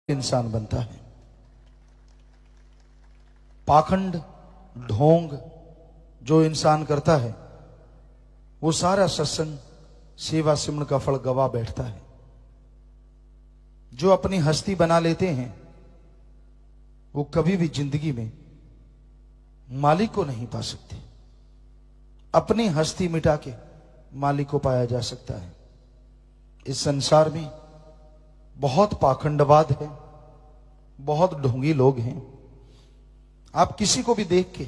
इंसान बनता है। पाखंड ढोंग जो इंसान करता है वो सारा सत्संग सेवा सिमरन का फल गवा बैठता है। जो अपनी हस्ती बना लेते हैं वो कभी भी जिंदगी में मालिक को नहीं पा सकते। अपनी हस्ती मिटा के मालिक को पाया जा सकता है। इस संसार में बहुत पाखंडवाद है, बहुत ढोंगी लोग हैं। आप किसी को भी देख के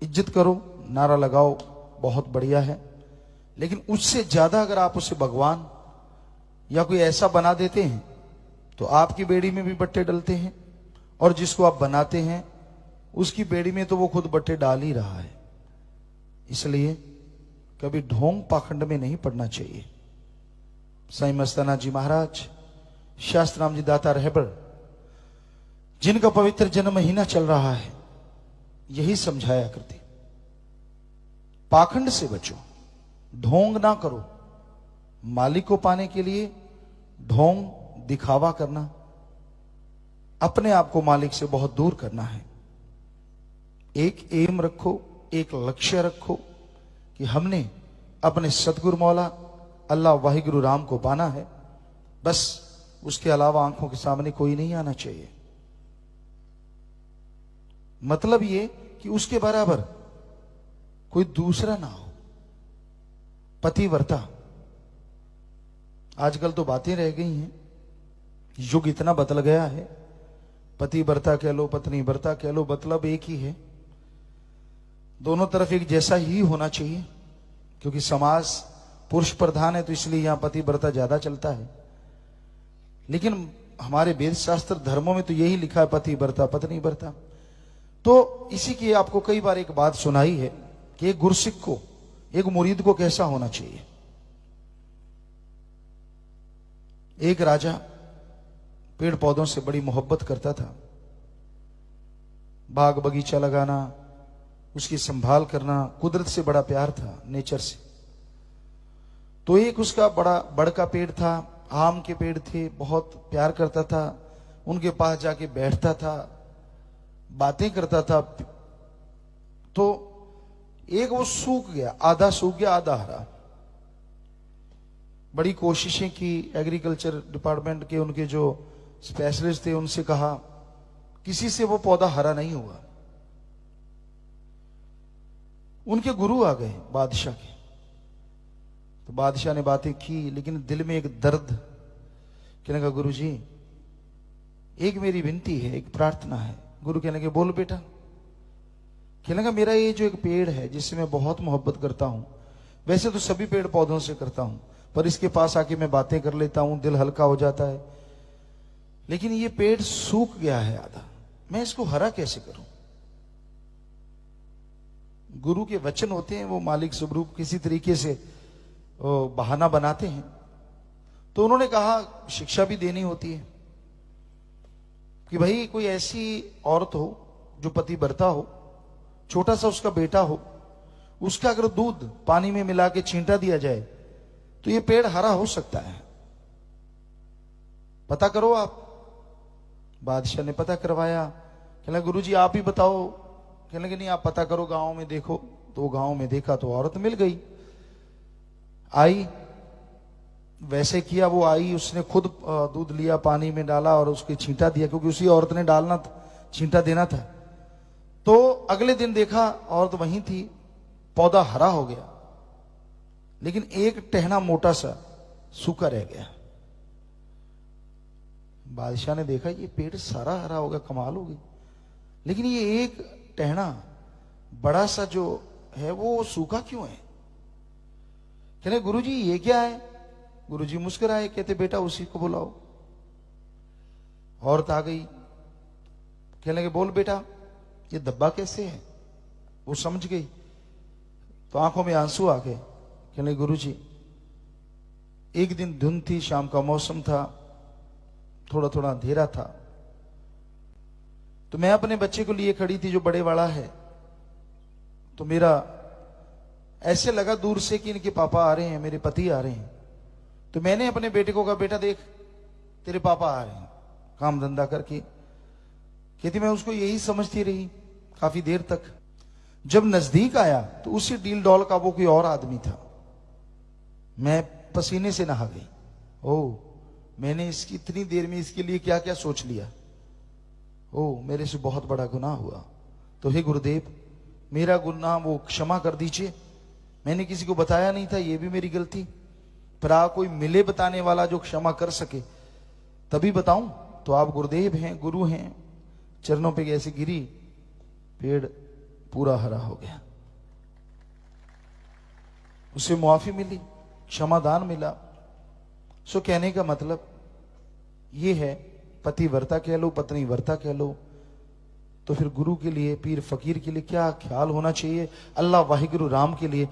इज्जत करो, नारा लगाओ, बहुत बढ़िया है, लेकिन उससे ज्यादा अगर आप उसे भगवान या कोई ऐसा बना देते हैं तो आपकी बेड़ी में भी बट्टे डलते हैं, और जिसको आप बनाते हैं उसकी बेड़ी में तो वो खुद बट्टे डाल ही रहा है। इसलिए कभी ढोंग पाखंड में नहीं पड़ना चाहिए। साईं मस्ताना जी महाराज, शास्त्राम जी दाता रहबर, जिनका पवित्र जन्म महीना चल रहा है, यही समझाया करते, पाखंड से बचो, ढोंग ना करो। मालिक को पाने के लिए ढोंग दिखावा करना, अपने आप को मालिक से बहुत दूर करना है। एक एम रखो, एक लक्ष्य रखो कि हमने अपने सतगुरु मौला अल्लाह वाहिगुरु राम को पाना है, बस। उसके अलावा आंखों के सामने कोई नहीं आना चाहिए। मतलब ये कि उसके बराबर कोई दूसरा ना हो। पतिव्रता, आजकल तो बातें रह गई हैं, युग इतना बदल गया है। पतिव्रता कह लो, पत्नी व्रता कह लो, मतलब एक ही है। दोनों तरफ एक जैसा ही होना चाहिए, क्योंकि समाज पुरुष प्रधान है, तो इसलिए यहां पतिव्रता ज्यादा चलता है। लेकिन हमारे वेद शास्त्र धर्मों में तो यही लिखा है, पतिव्रता पत्नी व्रता। तो इसी की आपको कई बार एक बात सुनाई है कि एक गुरसिक को, एक मुरीद को कैसा होना चाहिए। एक राजा पेड़ पौधों से बड़ी मोहब्बत करता था। बाग बगीचा लगाना, उसकी संभाल करना, कुदरत से बड़ा प्यार था, नेचर से। तो एक उसका बड़ा बड़ का पेड़ था, आम के पेड़ थे, बहुत प्यार करता था। उनके पास जाके बैठता था, बातें करता था। तो एक वो सूख गया, आधा सूख गया, आधा हरा। बड़ी कोशिशें की, एग्रीकल्चर डिपार्टमेंट के उनके जो स्पेशलिस्ट थे उनसे कहा, किसी से वो पौधा हरा नहीं हुआ। उनके गुरु आ गए बादशाह के, तो बादशाह ने बातें की, लेकिन दिल में एक दर्द। कहने का, गुरु जी एक मेरी विनती है, एक प्रार्थना है। गुरु कहने के, बोल बेटा। कहने का, मेरा ये जो एक पेड़ है जिससे मैं बहुत मोहब्बत करता हूं, वैसे तो सभी पेड़ पौधों से करता हूं, पर इसके पास आके मैं बातें कर लेता हूं, दिल हल्का हो जाता है, लेकिन ये पेड़ सूख गया है आधा, मैं इसको हरा कैसे करूं। गुरु के वचन होते हैं, वो मालिक स्वरूप किसी तरीके से बहाना बनाते हैं। तो उन्होंने कहा, शिक्षा भी देनी होती है कि भाई कोई ऐसी औरत हो जो पतिव्रता हो, छोटा सा उसका बेटा हो, उसका अगर दूध पानी में मिला के छींटा दिया जाए तो ये पेड़ हरा हो सकता है, पता करो आप। बादशाह ने पता करवाया। कहना, गुरु जी आप ही बताओ। कहने लगे, नहीं आप पता करो, गांव में देखो। तो गांव में देखा तो औरत मिल गई, आई, वैसे किया। वो आई, उसने खुद दूध लिया, पानी में डाला और उसके छींटा दिया, क्योंकि उसी औरत ने डालना था, छींटा देना था। तो अगले दिन देखा औरत वहीं थी, पौधा हरा हो गया, लेकिन एक टहना मोटा सा सूखा रह गया। बादशाह ने देखा, ये पेड़ सारा हरा होगा, कमाल होगी, लेकिन ये एक टहना बड़ा सा जो है वो सूखा क्यों है। कहने, गुरुजी ये क्या है। गुरुजी मुस्कुराए, कहते, बेटा उसी को बुलाओ। औरत आ गई, कहने लगे, बोल बेटा ये धब्बा कैसे है। वो समझ गई, तो आंखों में आंसू आ गए। कहने लगे, गुरुजी एक दिन धुंध थी, शाम का मौसम था, थोड़ा थोड़ा अंधेरा था, तो मैं अपने बच्चे को लिए खड़ी थी जो बड़े वाला है। तो मेरा ऐसे लगा दूर से कि इनके पापा आ रहे हैं, मेरे पति आ रहे हैं। तो मैंने अपने बेटे को कहा, बेटा देख तेरे पापा आ रहे हैं। काम धंधा करके। कहती मैं उसको यही समझती रही काफी देर तक। जब नजदीक आया तो उसी डील डॉल का वो कोई और आदमी था। मैं पसीने से नहा गई। ओ, मैंने इसकी इतनी देर में इसके लिए क्या क्या सोच लिया। ओ, मेरे से बहुत बड़ा गुनाह हुआ। तो हे गुरुदेव, मेरा गुनाह वो क्षमा कर दीजिए। मैंने किसी को बताया नहीं था, ये भी मेरी गलती। पर कोई मिले बताने वाला जो क्षमा कर सके तभी बताऊं। तो आप गुरुदेव हैं, गुरु हैं, चरणों पे ऐसे गिरी, पेड़ पूरा हरा हो गया। उसे मुआफी मिली, क्षमादान मिला। सो कहने का मतलब ये है, पतिव्रता कह लो, पत्नी व्रता कह लो, तो फिर गुरु के लिए, पीर फकीर के लिए क्या ख्याल होना चाहिए, अल्लाह वाहिगुरु राम के लिए।